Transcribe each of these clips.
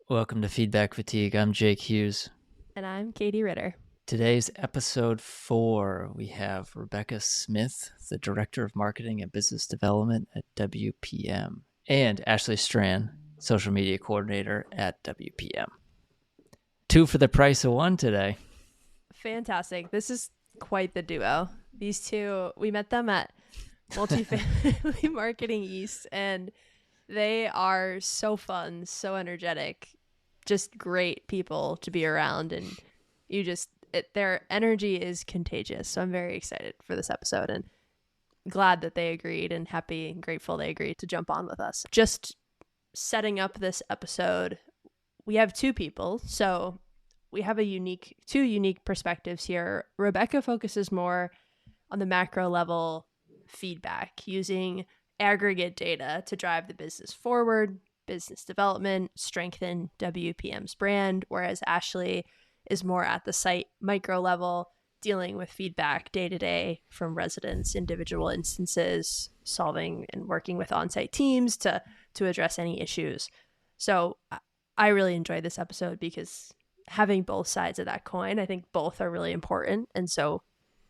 Welcome to Feedback Fatigue. I'm Jake Hughes. And I'm Katie Ritter. Today's episode 4, we have Rebecca Smith, the Director of Marketing and Business Development at WPM, and Ashley Stran, Social Media Coordinator at WPM. 2 for the price of 1 today. Fantastic. This is quite the duo. These two, we met them at Multifamily Marketing East, and they are so fun, so energetic, just great people to be around, and their energy is contagious. So I'm very excited for this episode and glad that they agreed, and happy and grateful they agreed to jump on with us. Just setting up this episode, we have 2 people, so we have two unique perspectives here. Rebecca focuses more on the macro level feedback, using aggregate data to drive the business forward, business development, strengthen WPM's brand, whereas Ashley is more at the site micro level, dealing with feedback day to day from residents, individual instances, solving and working with on-site teams to address any issues. So I really enjoyed this episode because having both sides of that coin, I think both are really important. And so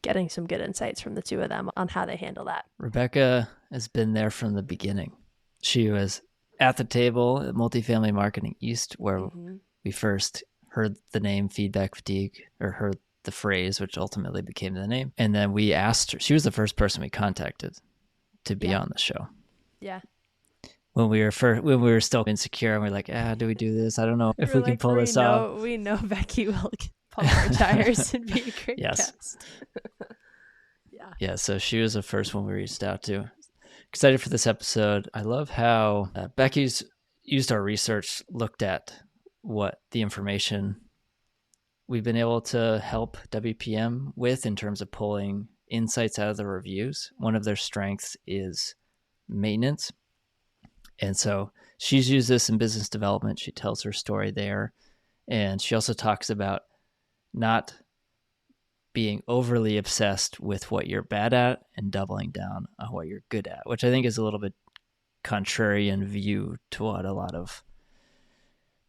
getting some good insights from the 2 of them on how they handle that. Rebecca has been there from the beginning. She was at the table at Multifamily Marketing East, where we first heard the name Feedback Fatigue, or heard the phrase, which ultimately became the name. And then we asked her, she was the first person we contacted to be on the show. Yeah. When we were still insecure, and we're like, do we do this? I don't know if we can pull this off. We know Becky will pump our tires and be a great guest. Yeah, so she was the first one we reached out to. Excited for this episode. I love how Becky's used our research, looked at what the information we've been able to help WPM with in terms of pulling insights out of the reviews. One of their strengths is maintenance. And so she's used this in business development. She tells her story there. And she also talks about not being overly obsessed with what you're bad at and doubling down on what you're good at, which I think is a little bit contrarian view to what a lot of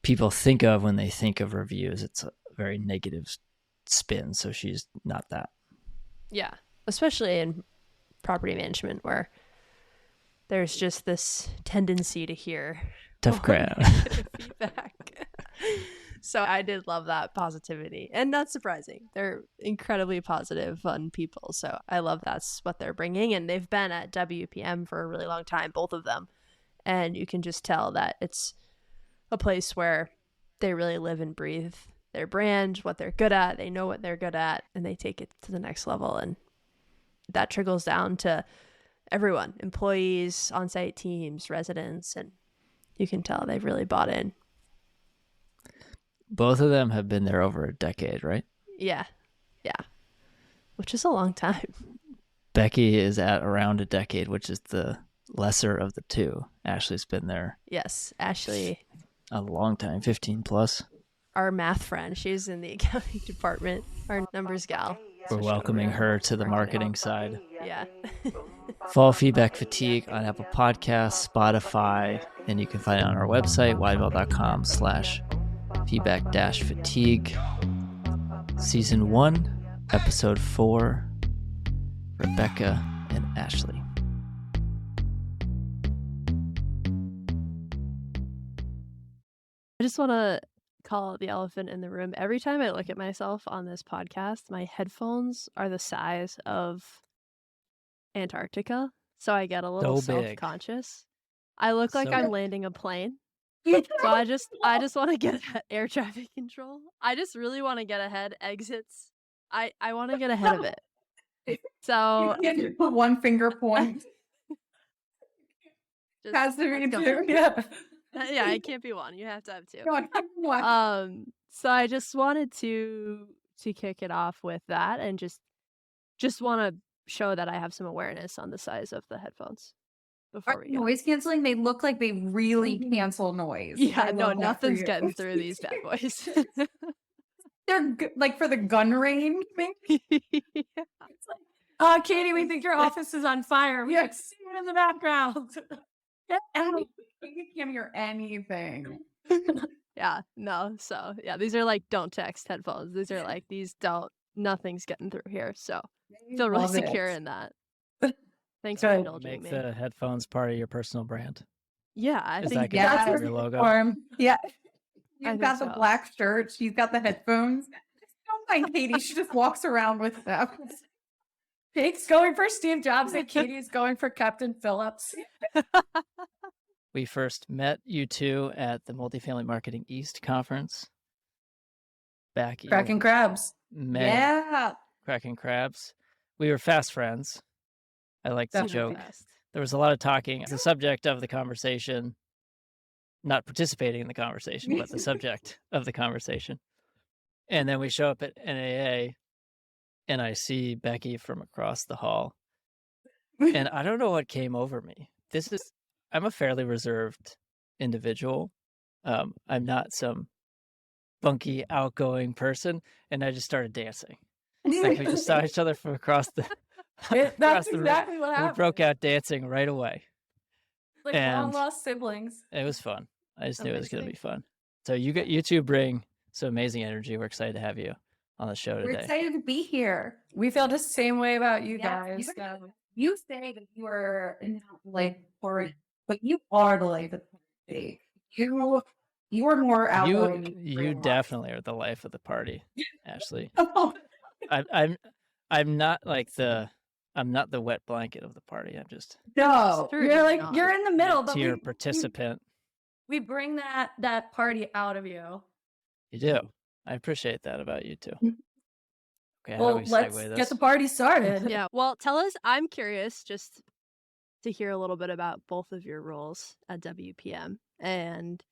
people think of when they think of reviews. It's a very negative spin. So she's not that. Yeah, especially in property management, where there's just this tendency to hear tough crowd feedback. So I did love that positivity, and not surprising. They're incredibly positive, fun people. So I love that's what they're bringing, and they've been at WPM for a really long time, both of them. And you can just tell that it's a place where they really live and breathe their brand, what they're good at. They know what they're good at, and they take it to the next level. And that trickles down to everyone, employees, on-site teams, residents, and you can tell they've really bought in. Both of them have been there over a decade, right? Yeah. Which is a long time. Becky is at around a decade, which is the lesser of the 2. Ashley's been there. Yes, Ashley. A long time, 15 plus. Our math friend, she's in the accounting department, our numbers gal. We're welcoming her to the marketing side. Yeah. Follow Feedback Fatigue on Apple Podcasts, Spotify, and you can find it on our website, widewell.com/feedback-fatigue. Season 1, episode 4, Rebecca and Ashley. I just want to call the elephant in the room. Every time I look at myself on this podcast, my headphones are the size of Antarctica, so I get a little self-conscious. I look like I'm landing a plane. So I just want to get at air traffic control. I just really want to get ahead. Exits. I want to get ahead of it. So you have to put one finger point. Has to be 2. Yeah, it can't be 1. You have to have 2. One. So I just wanted to kick it off with that, and just want to show that I have some awareness on the size of the headphones. Before we noise canceling, they look like they really cancel noise. Yeah, no, nothing's getting through these bad boys. They're like for the gun range, maybe. Yeah. It's like, Katie, we think your office is on fire. We can see it in the background. You can't hear anything. Yeah, no. So yeah, these are like don't text headphones. These are like nothing's getting through here. So feel really Love secure it. in that. Thanks for Good. indulging Make me. the headphones part of your personal brand. Yeah, I Is think that gonna That's become your your logo? form. Yeah. I You've think got the so. black shirt. She's got the headphones. Don't mind Katie. She just walks around with them. Jake's going for Steve Jobs and Katie's going for Captain Phillips. We first met you two at the Multifamily Marketing East conference back in Cracking crabs. May. Yeah. Cracking crabs. We were fast friends. I like to Definitely. joke. There was a lot of talking. The subject of the conversation, not participating in the conversation, but the subject of the conversation. And then we show up at NAA and I see Becky from across the hall. And I don't know what came over me. I'm a fairly reserved individual. I'm not some funky, outgoing person. And I just started dancing. Like we just saw each other from across the That's the room. exactly what We happened. broke out dancing right away. Like and- long lost siblings. It was fun. I just knew it was going to Amazing. be fun. So you two bring some amazing energy. We're excited to have you on the show We're today. excited to be here. We feel the same way about you guys. You say that you are not like for but you are the life of the party. You are more outgoing. than You realize. definitely are the life of the party, Ashley. Oh, I'm not like I'm not the wet blanket of the party. I'm just no, True, you're like not. you're in the middle, but tier we participant. we bring that party out of you. You do. I appreciate that about you too. Okay, how do Well, we let's segue get this? the party started. Yeah. Well, tell us. I'm curious just to hear a little bit about both of your roles at WPM and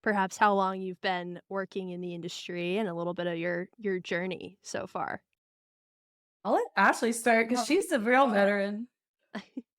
perhaps how long you've been working in the industry and a little bit of your journey so far. I'll let Ashley start because she's the real veteran.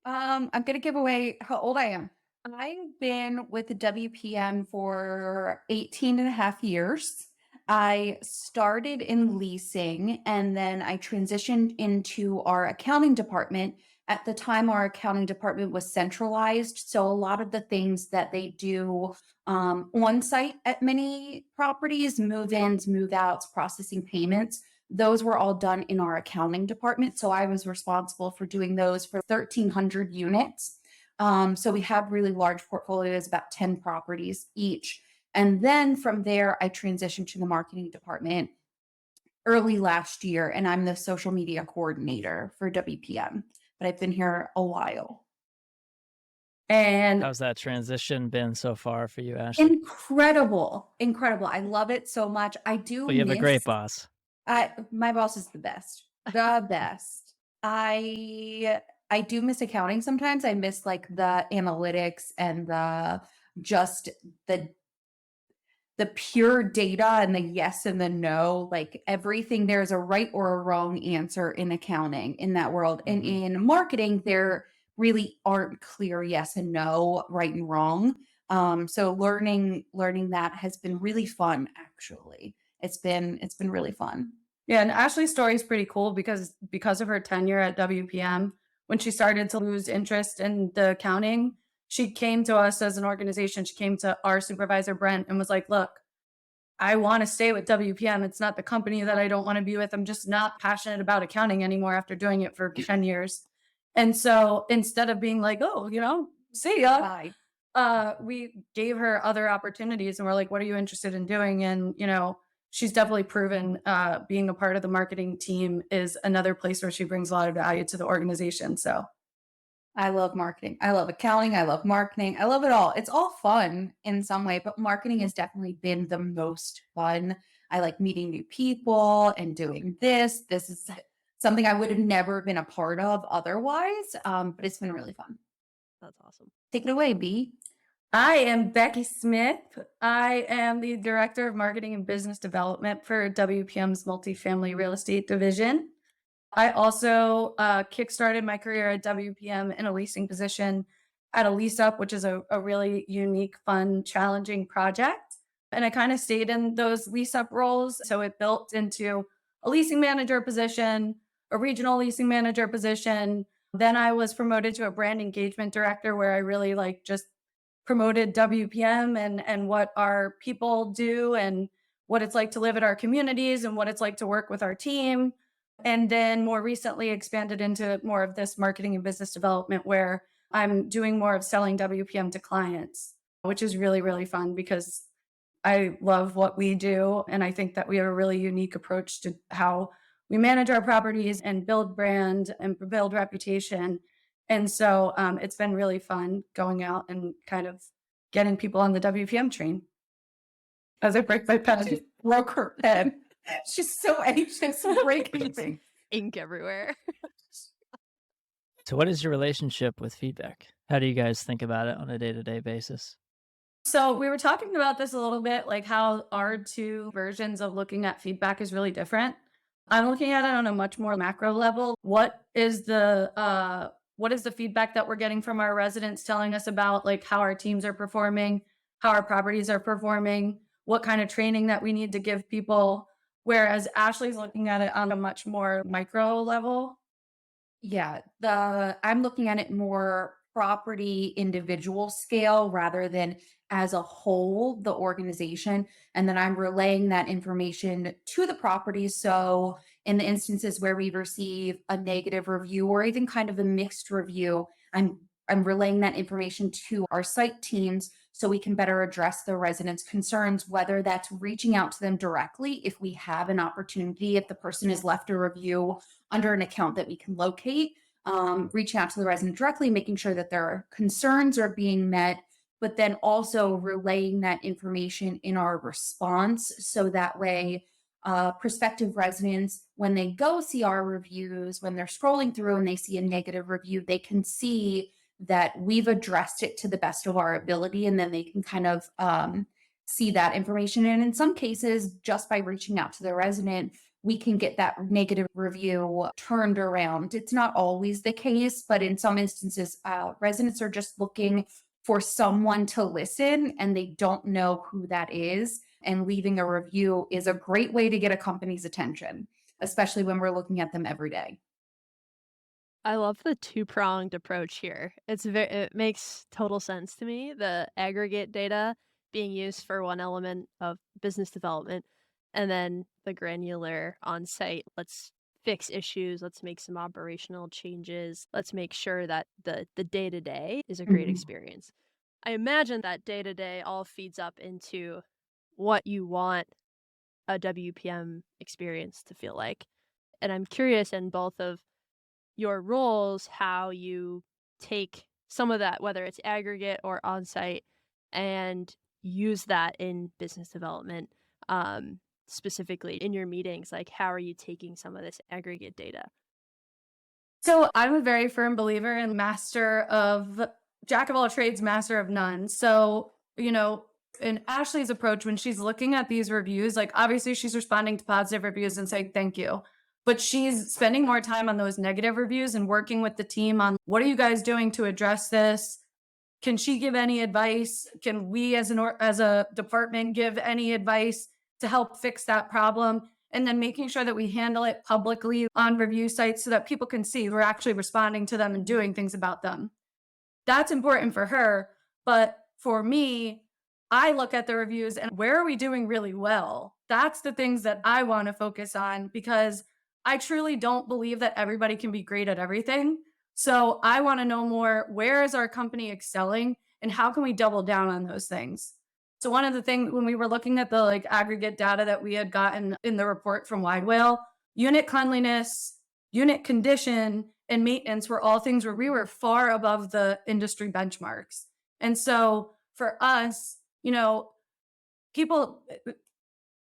I'm gonna give away how old I am. I've been with the WPM for 18 and a half years. I started in leasing and then I transitioned into our accounting department. At the time, our accounting department was centralized. So a lot of the things that they do on site at many properties, move-ins, move-outs, processing payments, those were all done in our accounting department. So I was responsible for doing those for 1,300 units. So we have really large portfolios, about 10 properties each. And then from there, I transitioned to the marketing department early last year, and I'm the social media coordinator for WPM. But I've been here a while. And How's that transition been so far for you, Ashley? Incredible. I love it so much. I do Well, you have a great miss- boss. My boss is the best. The best. I do miss accounting sometimes. I miss like the analytics and the pure data and the yes and the no, like everything. There's a right or a wrong answer in accounting in that world. And Mhm. in marketing, there really aren't clear yes and no, right and wrong. So learning that has been really fun, actually. It's been really fun. yeah, and Ashley's story is pretty cool because of her tenure at WPM, when she started to lose interest in the accounting, she came to us as an organization. She came to our supervisor, Brent, and was like, look, I want to stay with WPM. It's not the company that I don't want to be with. I'm just not passionate about accounting anymore after doing it for 10 years. And so instead of being like, oh, see ya, Bye. we gave her other opportunities and we're like, what are you interested in doing? And, she's definitely proven being a part of the marketing team is another place where she brings a lot of value to the organization. So I love marketing. I love accounting. I love marketing. I love it all. It's all fun in some way, but marketing has definitely been the most fun. I like meeting new people and doing this. This is something I would have never been a part of otherwise, but it's been really fun. That's awesome. Take it away, B. I am Becky Smith. I am the Director of Marketing and Business Development for WPM's Multifamily Real Estate Division. I also kickstarted my career at WPM in a leasing position at a lease up, which is a really unique, fun, challenging project. And I kind of stayed in those lease up roles. So it built into a leasing manager position, a regional leasing manager position. Then I was promoted to a brand engagement director where I really just promoted WPM and what our people do and what it's like to live in our communities and what it's like to work with our team. And then more recently expanded into more of this marketing and business development where I'm doing more of selling WPM to clients, which is really, really fun because I love what we do. And I think that we have a really unique approach to how we manage our properties and build brand and build reputation. And so it's been really fun going out and kind of getting people on the WPM train. As I break my pen, She broke her pen. She's so anxious to break anything. Ink everywhere. So what is your relationship with feedback? How do you guys think about it on a day-to-day basis? So we were talking about this a little bit, like how our two versions of looking at feedback is really different. I'm looking at it on a much more macro level. What is the feedback that we're getting from our residents telling us about like how our teams are performing, how our properties are performing, what kind of training that we need to give people? Whereas Ashley's looking at it on a much more micro level. Yeah, I'm looking at it more property individual scale rather than as a whole, the organization. And then I'm relaying that information to the property. So in the instances where we receive a negative review or even kind of a mixed review, I'm relaying that information to our site teams so we can better address the residents' concerns, whether that's reaching out to them directly if we have an opportunity, if the person has left a review under an account that we can locate, reaching out to the resident directly, making sure that their concerns are being met, but then also relaying that information in our response. So that way, prospective residents, when they go see our reviews, when they're scrolling through and they see a negative review, they can see that we've addressed it to the best of our ability, and then they can kind of see that information. And in some cases, just by reaching out to the resident, we can get that negative review turned around. It's not always the case, but in some instances, residents are just looking for someone to listen and they don't know who that is. And leaving a review is a great way to get a company's attention, especially when we're looking at them every day. I love the two-pronged approach here. It makes total sense to me. The aggregate data being used for one element of business development, and then the granular on-site. Let's fix issues. Let's make some operational changes. Let's make sure that the day-to-day is a great experience. I imagine that day-to-day all feeds up into what you want a WPM experience to feel like. And I'm curious in both of your roles, how you take some of that, whether it's aggregate or on-site, and use that in business development, specifically in your meetings. Like, how are you taking some of this aggregate data? So I'm a very firm believer in jack of all trades, master of none. So, in Ashley's approach, when she's looking at these reviews, like obviously she's responding to positive reviews and saying thank you. But she's spending more time on those negative reviews and working with the team on what are you guys doing to address this? Can she give any advice? Can we as a department give any advice to help fix that problem? And then making sure that we handle it publicly on review sites so that people can see we're actually responding to them and doing things about them. That's important for her. But for me, I look at the reviews and where are we doing really well? That's the things that I want to focus on because I truly don't believe that everybody can be great at everything. So I want to know more, where is our company excelling and how can we double down on those things? So one of the things when we were looking at the aggregate data that we had gotten in the report from Wide Whale, unit cleanliness, unit condition, and maintenance were all things where we were far above the industry benchmarks. And so for us, people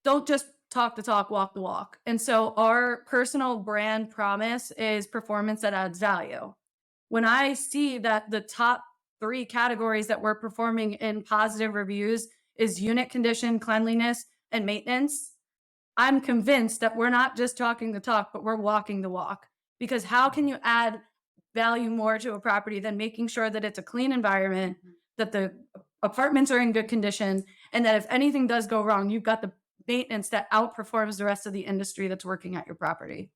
don't just talk the talk, walk the walk. And so our personal brand promise is performance that adds value. When I see that the top 3 categories that we're performing in positive reviews is unit condition, cleanliness, and maintenance, I'm convinced that we're not just talking the talk, but we're walking the walk. Because how can you add value more to a property than making sure that it's a clean environment, that the apartments are in good condition, and that if anything does go wrong, you've got the maintenance that outperforms the rest of the industry that's working at your property.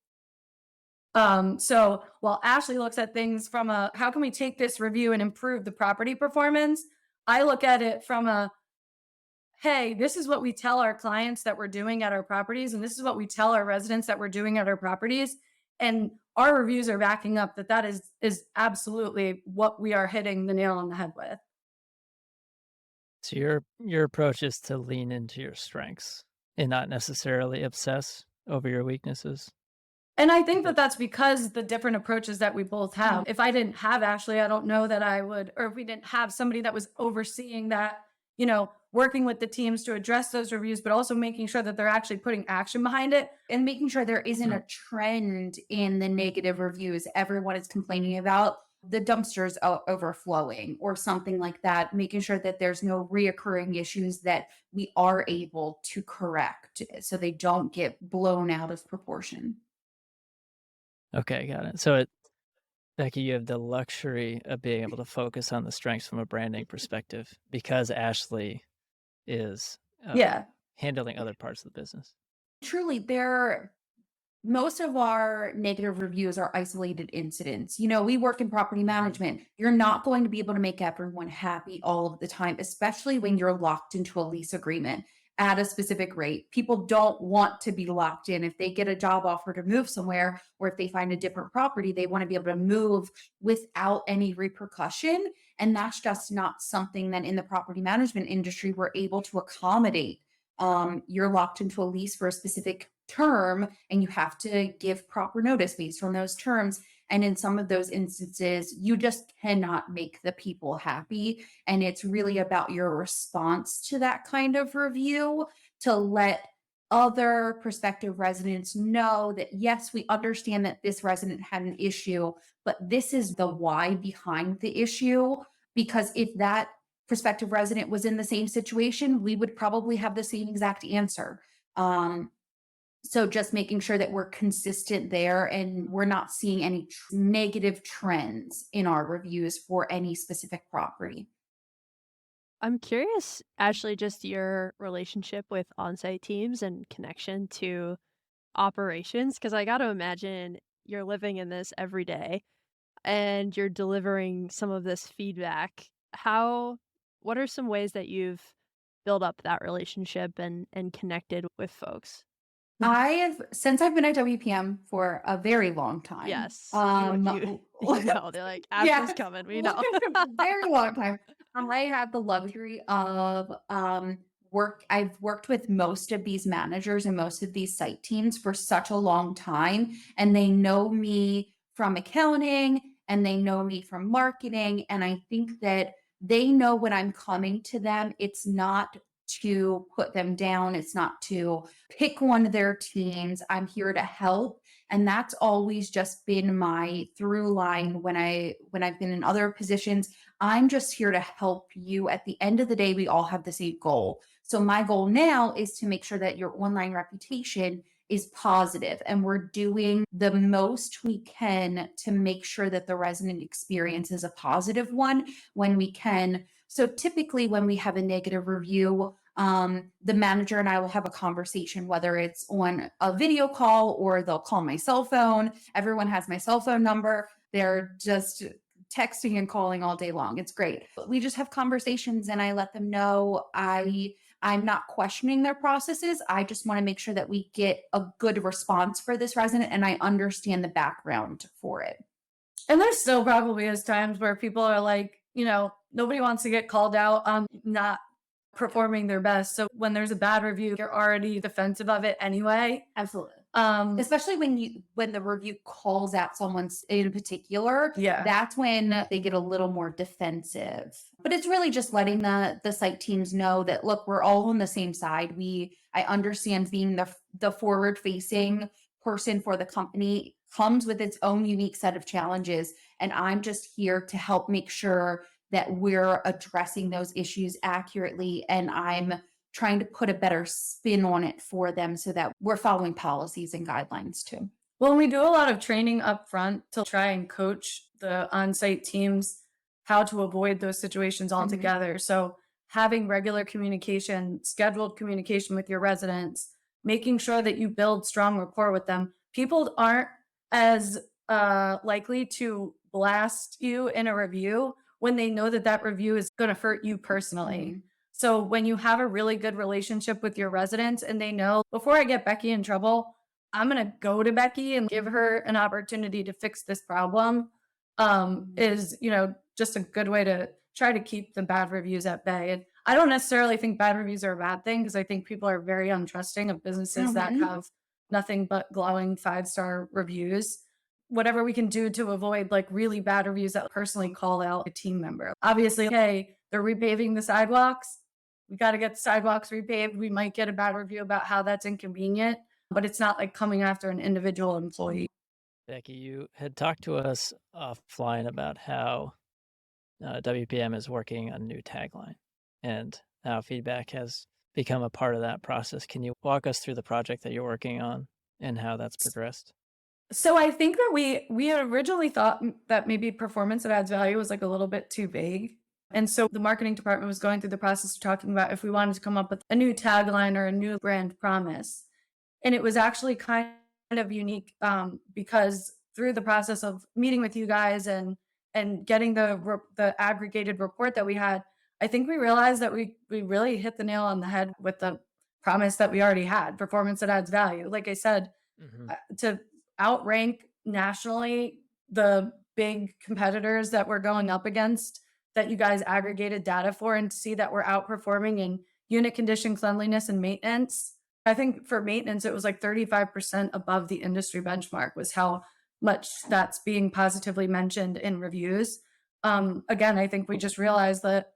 So while Ashley looks at things from how can we take this review and improve the property performance, I look at it from a, hey, this is what we tell our clients that we're doing at our properties, and this is what we tell our residents that we're doing at our properties. And our reviews are backing up that is absolutely what we are hitting the nail on the head with. So your approach is to lean into your strengths and not necessarily obsess over your weaknesses. And I think that that's because the different approaches that we both have. If I didn't have Ashley, I don't know that I would, or if we didn't have somebody that was overseeing that, working with the teams to address those reviews, but also making sure that they're actually putting action behind it. And making sure there isn't a trend in the negative reviews everyone is complaining about, the dumpsters overflowing or something like that, making sure that there's no reoccurring issues that we are able to correct so they don't get blown out of proportion. Okay, got it. So Becky, you have the luxury of being able to focus on the strengths from a branding perspective because Ashley is handling other parts of the business. Truly, most of our negative reviews are isolated incidents. We work in property management. You're not going to be able to make everyone happy all of the time, especially when you're locked into a lease agreement at a specific rate. People don't want to be locked in. If they get a job offer to move somewhere, or if they find a different property, they want to be able to move without any repercussion. And that's just not something that in the property management industry we're able to accommodate. You're locked into a lease for a specific term and you have to give proper notice based on those terms. And in some of those instances, you just cannot make the people happy. And it's really about your response to that kind of review to let other prospective residents know that, yes, we understand that this resident had an issue, but this is the why behind the issue. Because if that prospective resident was in the same situation, we would probably have the same exact answer. So just making sure that we're consistent there and we're not seeing any negative trends in our reviews for any specific property. I'm curious, Ashley, just your relationship with on-site teams and connection to operations, because I got to imagine you're living in this every day and you're delivering some of this feedback. What are some ways that you've built up that relationship and connected with folks? Since I've been at WPM for a very long time. Yes. They're like, Ashley's coming. We know. Very long time. I have the luxury of I've worked with most of these managers and most of these site teams for such a long time, and they know me from accounting and they know me from marketing. And I think that they know when I'm coming to them, it's not to put them down. It's not to pick one of their teams. I'm here to help. And that's always just been my through line when I've been in other positions. I'm just here to help you. At the end of the day, we all have the same goal. So my goal now is to make sure that your online reputation is positive, and we're doing the most we can to make sure that the resident experience is a positive one when we can. So typically when we have a negative review, the manager and I will have a conversation, whether it's on a video call or they'll call my cell phone. Everyone has my cell phone number. They're just texting and calling all day long. It's great. We just have conversations and I let them know I'm not questioning their processes. I just want to make sure that we get a good response for this resident and I understand the background for it. And there still probably is times where people are like, nobody wants to get called out on not performing their best. So when there's a bad review, you're already defensive of it anyway. Absolutely. Especially when the review calls out someone in particular, that's when they get a little more defensive. But it's really just letting the site teams know that, look, we're all on the same side. I understand being the forward facing person for the company comes with its own unique set of challenges. And I'm just here to help make sure that we're addressing those issues accurately. And I'm trying to put a better spin on it for them so that we're following policies and guidelines too. Well, we do a lot of training up front to try and coach the on-site teams how to avoid those situations altogether. Mm-hmm. So having regular communication, scheduled communication with your residents, making sure that you build strong rapport with them. People aren't as likely to blast you in a review when they know that that review is going to hurt you personally. So when you have a really good relationship with your residents and they know, before I get Becky in trouble, I'm going to go to Becky and give her an opportunity to fix this problem, is, just a good way to try to keep the bad reviews at bay. And I don't necessarily think bad reviews are a bad thing, because I think people are very untrusting of businesses that have nothing but glowing 5-star reviews. Whatever we can do to avoid like really bad reviews that personally call out a team member. Obviously, okay, they're repaving the sidewalks. We got to get the sidewalks repaved. We might get a bad review about how that's inconvenient, but it's not like coming after an individual employee. Becky, you had talked to us offline about how WPM is working on a new tagline and how feedback has become a part of that process. Can you walk us through the project that you're working on and how that's progressed? So I think that we had originally thought that maybe performance that adds value was like a little bit too vague. And so the marketing department was going through the process of talking about if we wanted to come up with a new tagline or a new brand promise. And it was actually kind of unique, because through the process of meeting with you guys and getting the aggregated report that we had, I think we realized that we really hit the nail on the head with the promise that we already had: performance that adds value. Like I said, to outrank nationally the big competitors that we're going up against, that you guys aggregated data for, and to see that we're outperforming in unit condition, cleanliness, and maintenance. I think for maintenance, it was like 35% above the industry benchmark was how much that's being positively mentioned in reviews. Again, I think we just realized that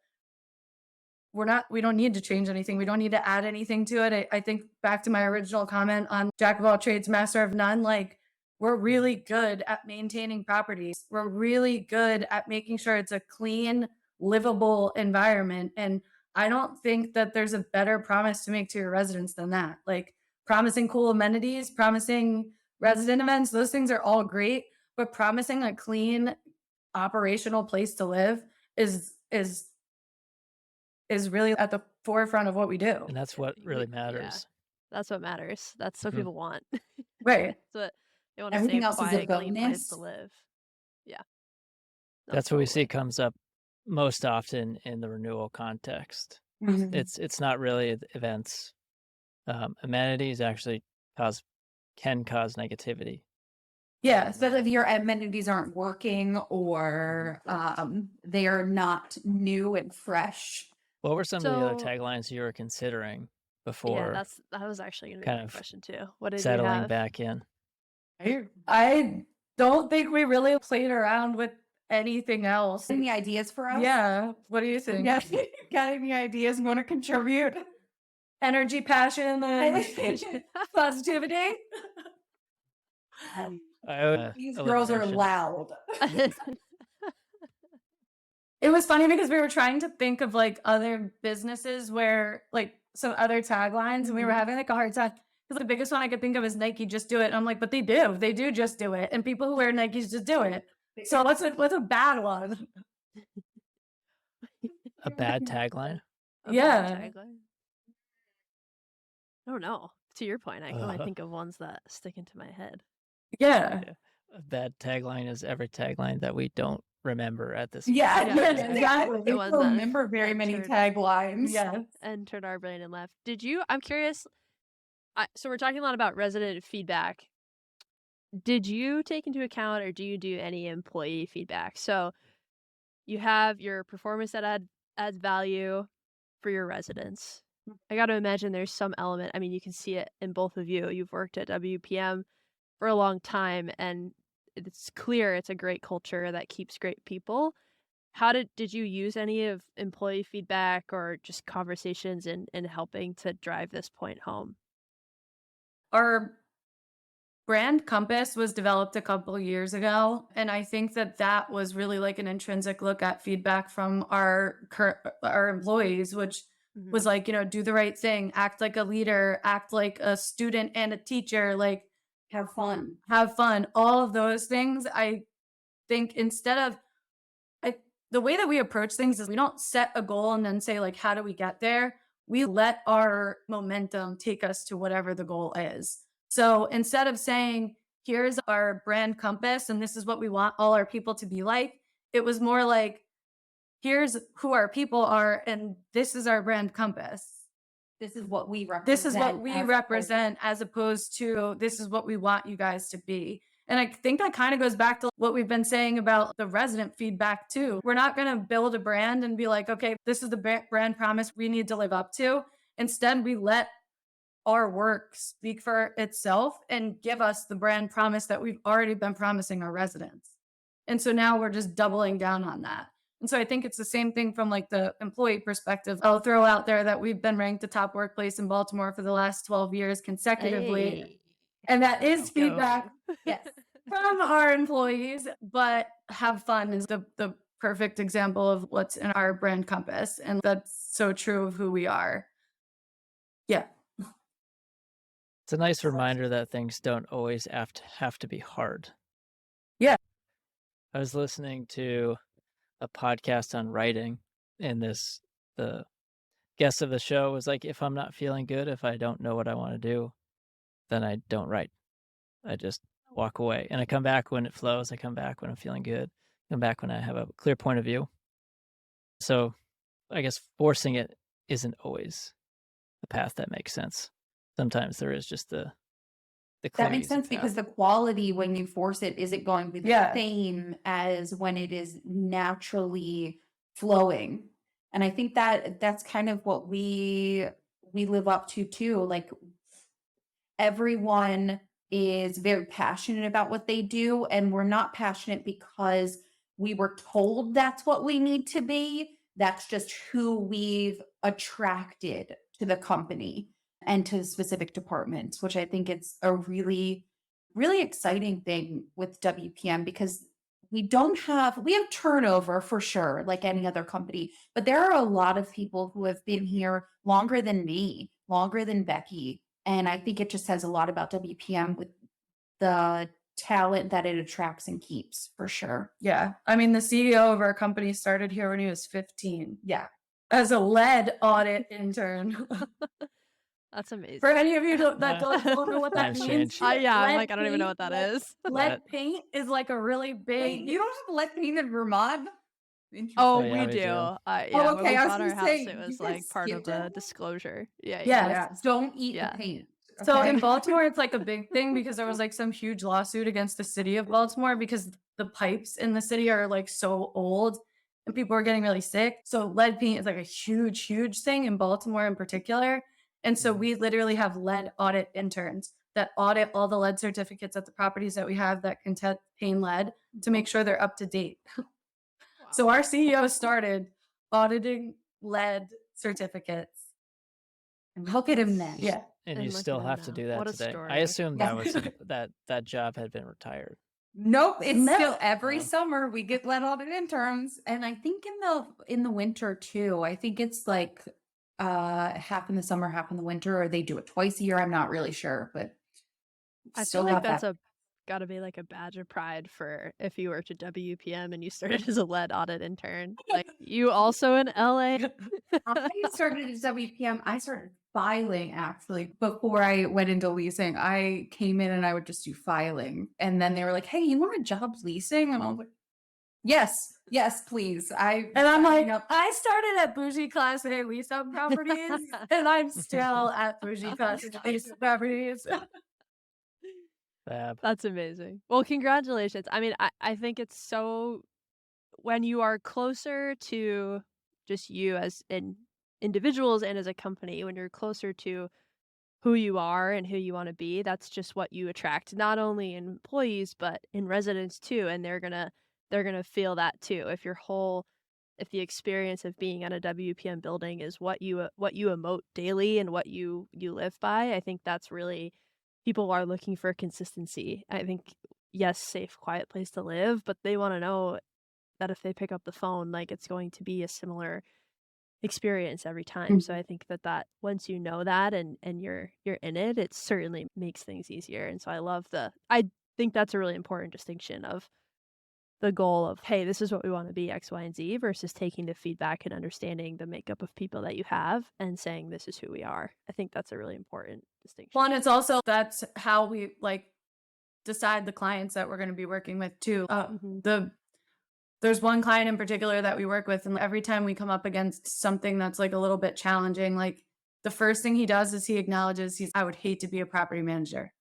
we don't need to change anything. We don't need to add anything to it. I think back to my original comment on jack of all trades, master of none, like, we're really good at maintaining properties. We're really good at making sure it's a clean, livable environment. And I don't think that there's a better promise to make to your residents than that. Like, promising cool amenities, promising resident events, those things are all great, but promising a clean, operational place to live is really at the forefront of what we do. And that's what really matters. That's what matters. That's what people want. Right. That's what they want. Everything else is a clean place bonus. to live. Yeah. That's what we see comes up most often in the renewal context. It's not really events. Amenities actually can cause negativity. Yeah, especially if your amenities aren't working or they are not new and fresh. What were some of the other taglines you were considering before? Yeah, that was actually going to be my question too. What did settling you have? back in? I don't think we really played around with anything else. Any ideas for us? Yeah. What do you think? Yeah. Got any ideas? Want to contribute? Energy, passion, and positivity. These girls are loud. It was funny because we were trying to think of like other businesses where like some other taglines, and we were having like a hard time. Because the biggest one I could think of is Nike, just do it. And I'm like, but they do just do it. And people who wear Nikes just do it. So what's a bad one? A bad tagline? I don't know. To your point, I can only think of ones that stick into my head. Yeah. A bad tagline is every tagline that we don't remember at this point. Exactly. I don't remember very many taglines. Yeah. Entered our brain and left. I'm curious. So we're talking a lot about resident feedback. Did you take into account, or do you do any employee feedback? So you have your performance that adds value for your residents. I got to imagine there's some element. I mean, you can see it in both of you. You've worked at WPM for a long time, and it's clear it's a great culture that keeps great people. How did you use any of employee feedback or just conversations in helping to drive this point home? Our brand compass was developed a couple of years ago, and I think that was really like an intrinsic look at feedback from our employees, which was like, do the right thing, act like a leader, act like a student and a teacher, like have fun, all of those things. I think the way that we approach things is we don't set a goal and then say like, how do we get there? We let our momentum take us to whatever the goal is. So instead of saying, here's our brand compass and this is what we want all our people to be like, it was more like, here's who our people are, and this is our brand compass. This is what we represent. This is what we represent, as opposed to this is what we want you guys to be. And I think that kind of goes back to what we've been saying about the resident feedback too. We're not going to build a brand and be like, okay, this is the brand promise we need to live up to. Instead, we let our work speak for itself and give us the brand promise that we've already been promising our residents. And so now we're just doubling down on that. And so I think it's the same thing from like the employee perspective. I'll throw out there that we've been ranked the top workplace in Baltimore for the last 12 years consecutively. Hey. And that is Let's feedback go. Yes. from our employees, but have fun is the perfect example of what's in our brand compass. And that's so true of who we are. Yeah. It's a nice reminder that things don't always have to be hard. Yeah. I was listening to a podcast on writing, and the guest of the show was like, if I'm not feeling good, if I don't know what I want to do, then I don't write. I just walk away. And I come back when it flows. I come back when I'm feeling good. I come back when I have a clear point of view. So I guess forcing it isn't always the path that makes sense. Sometimes there is just the That makes sense because the quality when you force it isn't going to be the same as when it is naturally flowing. And I think that that's kind of what we live up to too. Like everyone is very passionate about what they do, and we're not passionate because we were told that's what we need to be. That's just who we've attracted to the company and to specific departments, which I think it's a really, really exciting thing with WPM because we have turnover for sure, like any other company, but there are a lot of people who have been here longer than me, longer than Becky. And I think it just says a lot about WPM with the talent that it attracts and keeps for sure. Yeah. I mean, the CEO of our company started here when he was 15. Yeah. As a lead audit intern. That's amazing. For any of you that don't know what that Times means. change. Yeah, I'm lead like, I don't even know what paint- that is. Lead paint is like a really big. You don't have lead paint in Vermont? Oh, yeah, we we do. do. Yeah, Oh, when okay, we I was bought our gonna house, say, it you was guys like part of skipped the it? disclosure. Yeah. Yeah. Don't eat Yeah. the paint. So okay? in Baltimore, it's like a big thing because there was like some huge lawsuit against the city of Baltimore because the pipes in the city are like so old and people are getting really sick. So lead paint is like a huge, huge thing in Baltimore in particular. And so we literally have lead audit interns that audit all the lead certificates at the properties that we have that contain lead to make sure they're up to date. So our CEO started auditing lead certificates. And look at him then. Yeah. And And you look still at him have to now. do that What a today. I story. assume Yeah. that job had been retired. Nope, it's No. still every No. summer we get lead audit interns, and I think in the winter too. I think it's like half in the summer, half in the winter, or they do it twice a year. I'm not really sure, but I still feel like got that's that. gotta be like a badge of pride for if you worked at WPM and you started as a lead audit intern. Like you also in LA. I started at WPM. I started filing actually before I went into leasing. I came in and I would just do filing, and then they were like, "Hey, you want a job leasing?" And I was like, "Yes, please." And I'm like, Yep. I started at Bougie Class A lease up properties, and I'm still at Bougie Class A lease up properties. Fab. That's amazing. Well, congratulations. I mean, I think it's so when you are closer to just you as individuals and as a company, when you're closer to who you are and who you want to be, that's just what you attract, not only in employees, but in residents too. And they're gonna feel that too. If the experience of being at a WPM building is what you emote daily and what you live by, I think that's really people are looking for consistency. I think yes, safe, quiet place to live, but they want to know that if they pick up the phone, like it's going to be a similar experience every time. So I think that once you know that and you're in it, it certainly makes things easier. And so I think that's a really important distinction of the goal of, hey, this is what we want to be, X, Y, and Z, versus taking the feedback and understanding the makeup of people that you have and saying this is who we are. I think that's a really important distinction. Well, and it's also that's how we like decide the clients that we're going to be working with too. The There's one client in particular that we work with, and every time we come up against something that's like a little bit challenging, like the first thing he does is he acknowledges I would hate to be a property manager.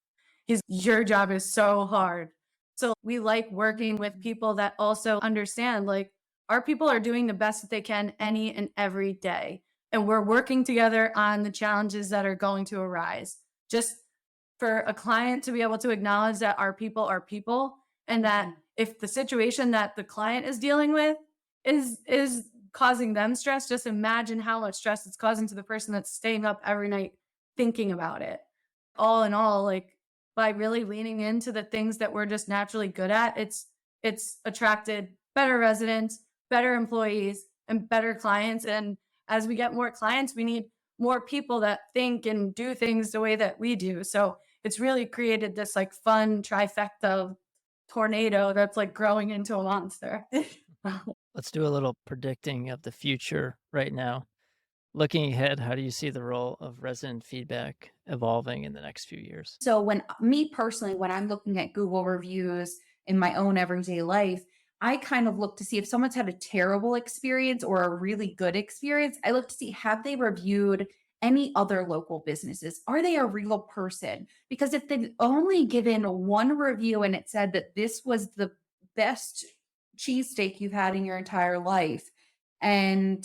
Your job is so hard. So we like working with people that also understand, like, our people are doing the best that they can any and every day. And we're working together on the challenges that are going to arise. Just for a client to be able to acknowledge that our people are people, and that if the situation that the client is dealing with is causing them stress, just imagine how much stress it's causing to the person that's staying up every night thinking about it. All in all, like, by really leaning into the things that we're just naturally good at, it's attracted better residents, better employees, and better clients. And as we get more clients, we need more people that think and do things the way that we do. So it's really created this like fun trifecta tornado that's like growing into a monster. Let's do a little predicting of the future right now. Looking ahead, how do you see the role of resident feedback evolving in the next few years? So when me personally, when I'm looking at Google reviews in my own everyday life, I kind of look to see if someone's had a terrible experience or a really good experience. I look to see, have they reviewed any other local businesses? Are they a real person? Because if they've only given one review and it said that this was the best cheesesteak you've had in your entire life, and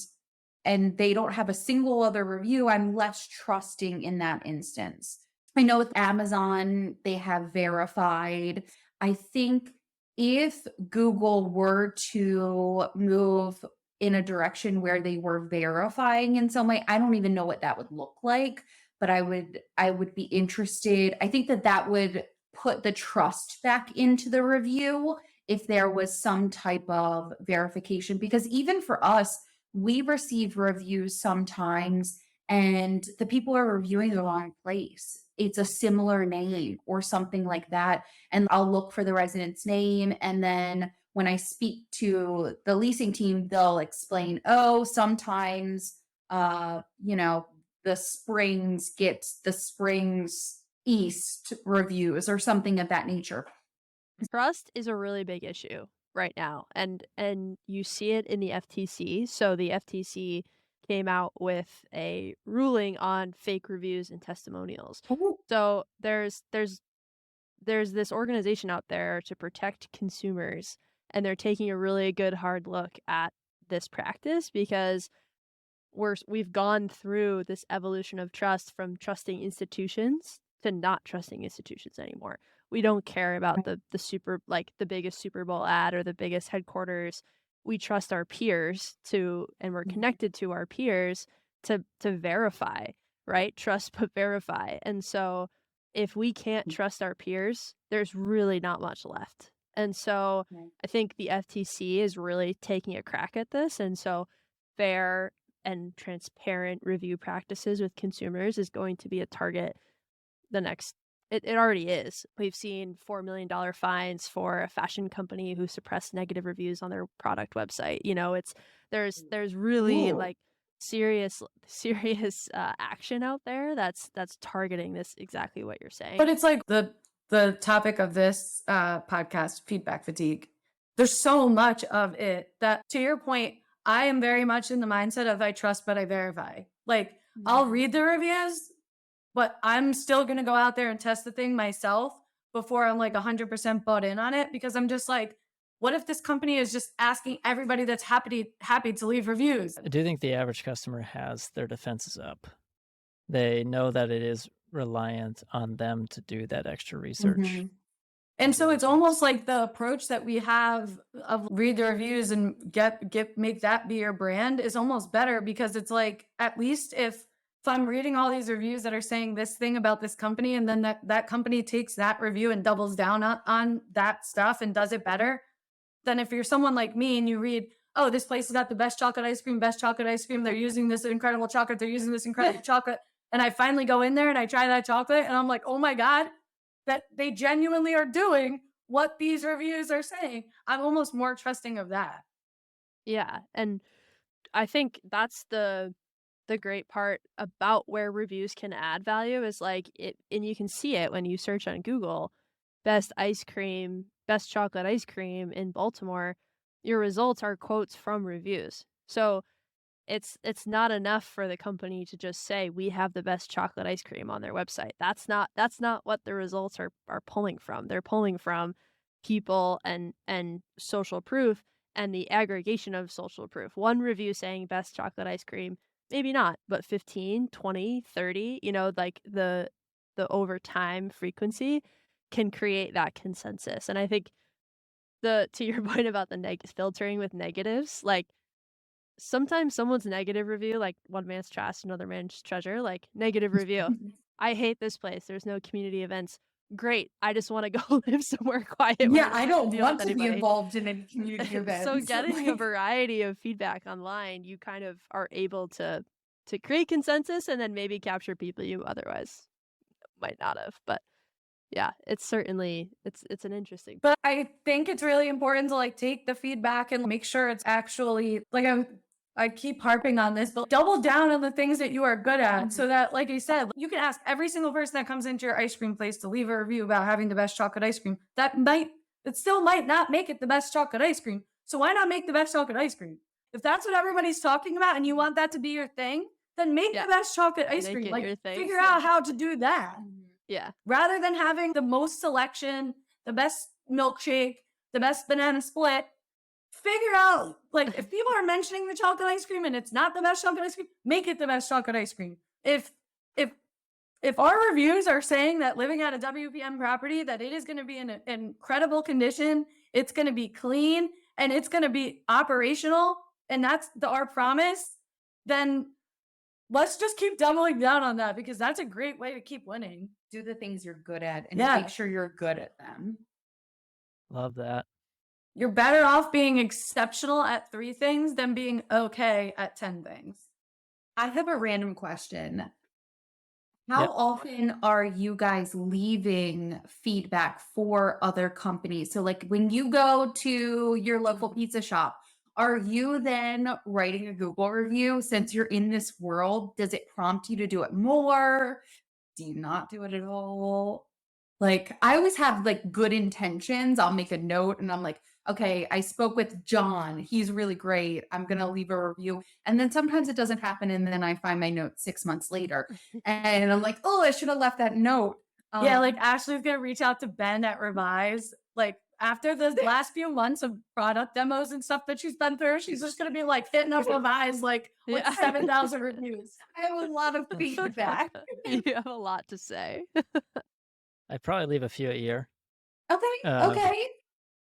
they don't have a single other review, I'm less trusting in that instance. I know with Amazon, they have verified. I think if Google were to move in a direction where they were verifying in some way, I don't even know what that would look like, but I would be interested. I think that would put the trust back into the review if there was some type of verification, because even for us, we receive reviews sometimes and the people are reviewing the wrong place. It's a similar name or something like that. And I'll look for the resident's name. And then when I speak to the leasing team, they'll explain, oh, sometimes, the Springs gets the Springs East reviews or something of that nature. Trust is a really big issue right now, and you see it in the FTC. So the FTC came out with a ruling on fake reviews and testimonials. So there's this organization out there to protect consumers, and they're taking a really good hard look at this practice because we've gone through this evolution of trust from trusting institutions to not trusting institutions anymore. We don't care about the biggest Super Bowl ad or the biggest headquarters. We trust our peers and we're connected to our peers to verify, right? Trust but verify. And so if we can't trust our peers, there's really not much left. And so I think the FTC is really taking a crack at this. And so fair and transparent review practices with consumers is going to be a target it already is. We've seen $4 million fines for a fashion company who suppressed negative reviews on their product website. There's really like serious action out there that's targeting this, exactly what you're saying. But it's like the topic of this podcast, feedback fatigue. There's so much of it that, to your point, I am very much in the mindset of I trust but I verify. Like, I'll read the reviews, but I'm still going to go out there and test the thing myself before I'm like 100% bought in on it, because I'm just like, what if this company is just asking everybody that's happy to leave reviews? I do think the average customer has their defenses up. They know that it is reliant on them to do that extra research. And so it's almost like the approach that we have of read the reviews and make that be your brand is almost better, because it's like, at least if I'm reading all these reviews that are saying this thing about this company, and then that company takes that review and doubles down on that stuff and does it better, then if you're someone like me and you read, oh, this place has got the best chocolate ice cream, they're using this incredible chocolate, and I finally go in there and I try that chocolate and I'm like, oh my God, that they genuinely are doing what these reviews are saying. I'm almost more trusting of that. Yeah, and I think that's the great part about where reviews can add value is like it, and you can see it when you search on Google, best chocolate ice cream in Baltimore. your results are quotes from reviews. So it's not enough for the company to just say we have the best chocolate ice cream on their website. That's not what the results are pulling from. They're pulling from people and social proof and the aggregation of social proof. One review saying best chocolate ice cream, maybe not, but 15, 20, 30, like the over time frequency can create that consensus. And I think to your point about the filtering with negatives, like sometimes someone's negative review, like one man's trash, another man's treasure, like negative review. I hate this place. There's no community events. Great. I just want to go live somewhere quiet. Yeah, I don't want to be involved in any community events. So getting a variety of feedback online, you kind of are able to create consensus and then maybe capture people you otherwise might not have. But yeah, it's certainly it's an interesting. But I think it's really important to like take the feedback and make sure it's actually like I keep harping on this, but double down on the things that you are good at so that, like I said, you can ask every single person that comes into your ice cream place to leave a review about having the best chocolate ice cream. It still might not make it the best chocolate ice cream. So why not make the best chocolate ice cream? If that's what everybody's talking about and you want that to be your thing, then make the best chocolate ice cream. Like figure out how to do that. Yeah. Rather than having the most selection, the best milkshake, the best banana split, figure out, like, if people are mentioning the chocolate ice cream and it's not the best chocolate ice cream, make it the best chocolate ice cream. If our reviews are saying that living at a WPM property, that it is going to be in an incredible condition, it's going to be clean, and it's going to be operational, and that's our promise, then let's just keep doubling down on that, because that's a great way to keep winning. Do the things you're good at and make sure you're good at them. Love that. You're better off being exceptional at 3 things than being okay at 10 things. I have a random question. How often are you guys leaving feedback for other companies? So like when you go to your local pizza shop, are you then writing a Google review? Since you're in this world, does it prompt you to do it more? Do you not do it at all? Like, I always have like good intentions. I'll make a note and I'm like, okay, I spoke with John. He's really great. I'm going to leave a review. And then sometimes it doesn't happen. And then I find my note 6 months later and I'm like, oh, I should have left that note. Yeah, like Ashley's going to reach out to Ben at Revise. Like after the last few months of product demos and stuff that she's been through, she's just going to be like hitting up Revise like with 7,000 reviews. I have a lot of feedback. You have a lot to say. I probably leave a few a year. Okay. Okay.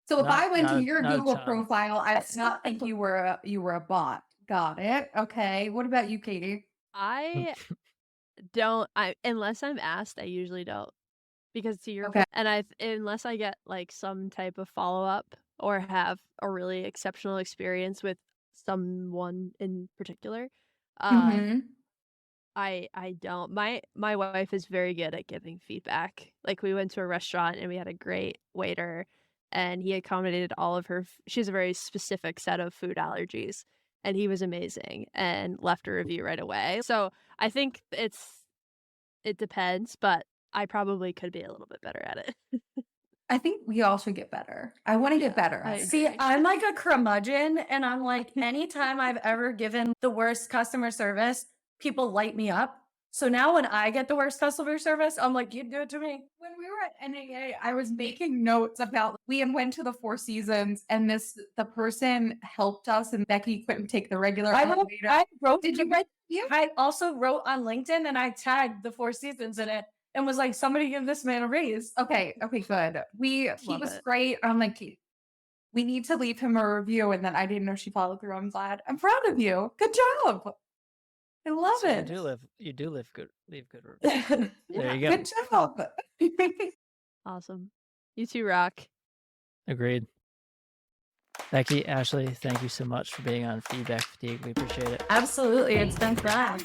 So if I went to your Google ton. profile, I'd not think you were a bot. Got it. Okay. What about you, Katie? I don't. Unless I'm asked, I usually don't. Because to your and unless I get like some type of follow up or have a really exceptional experience with someone in particular, I don't. My wife is very good at giving feedback. Like we went to a restaurant and we had a great waiter and he accommodated all of her. She has a very specific set of food allergies and he was amazing and left a review right away. So I think it depends, but I probably could be a little bit better at it. I think we all should get better. I want to get better. See, I'm like a curmudgeon and I'm like, anytime I've ever given the worst customer service, people light me up. So now when I get the worst customer service, I'm like, you do it to me. When we were at NAA, I was making notes about, we went to the Four Seasons and the person helped us and Becky couldn't take the regular elevator. I also wrote on LinkedIn and I tagged the Four Seasons in it and was like, somebody give this man a raise. Okay, good. He was great. I'm like, we need to leave him a review. And then I didn't know she followed through. I'm glad. I'm proud of you. Good job. I love it. You do leave good reviews. There you go. Good job. Awesome. You too, rock. Agreed. Becky, Ashley, thank you so much for being on Feedback Fatigue. We appreciate it. Absolutely. It's been fun.